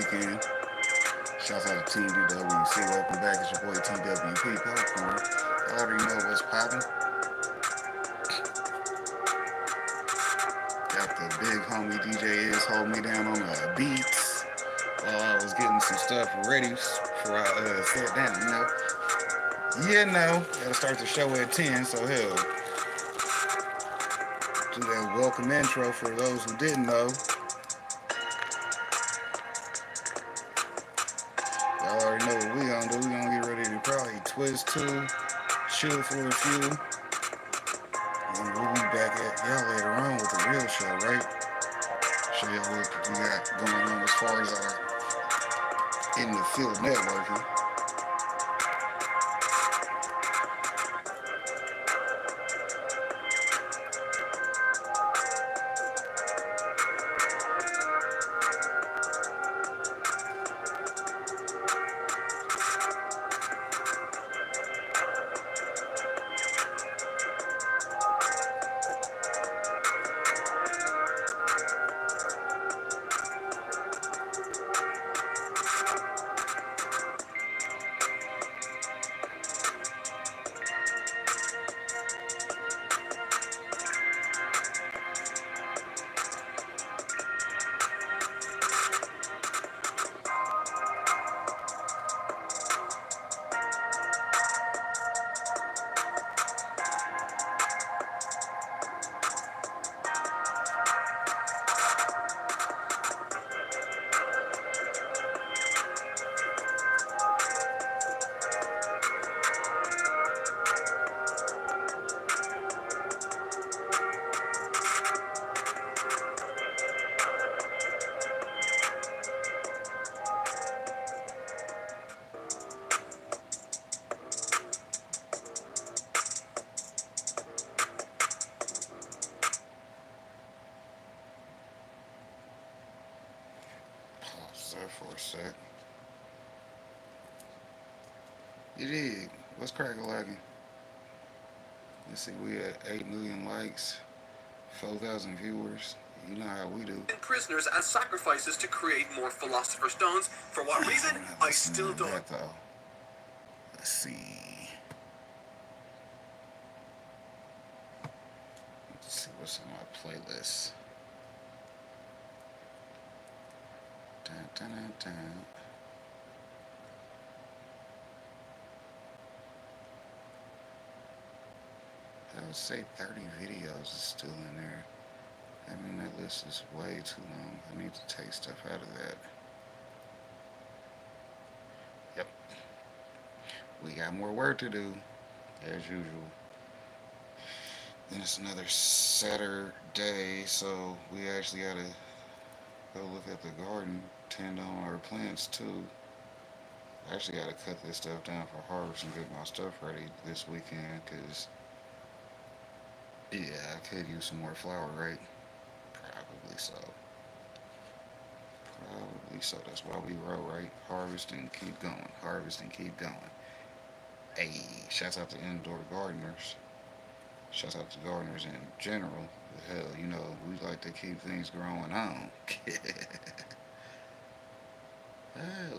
weekend. Shouts out to Team DWC. Welcome back. It's your boy TWP Popcorn. I already know what's poppin'. Got the big homie DJ is holding me down on the beats while I was getting some stuff ready before I sat down, gotta start the show at 10, so hell, do that welcome intro for those who didn't know. Y'all already know what we gonna do. We gonna get ready to probably twist two, chill for a few, and we'll be back at y'all later on with the real show, right? Show y'all what we got going on as far as our in the field networking. For a sec. You dig? What's crack-a-lacking? Let's see, we at 8 million likes, 4,000 viewers. You know how we do. Prisoners as sacrifices to create more philosopher's stones. For what reason? I still don't. That, though. Let's see. Let's see what's on my playlist. Dun, dun, dun, dun. I would say 30 videos is still in there. I mean, that list is way too long. I need to take stuff out of that. Yep. We got more work to do, as usual. Then it's another Saturday, so we actually gotta go look at the garden, tend on our plants too. I actually gotta cut this stuff down for harvest and get my stuff ready this weekend, cause yeah, I could use some more flour, right? Probably so. Probably so. That's why we roll, right? Harvest and keep going. Harvest and keep going. Hey, shouts out to indoor gardeners. Shouts out to gardeners in general. Hell, you know, we like to keep things growing on. Oh.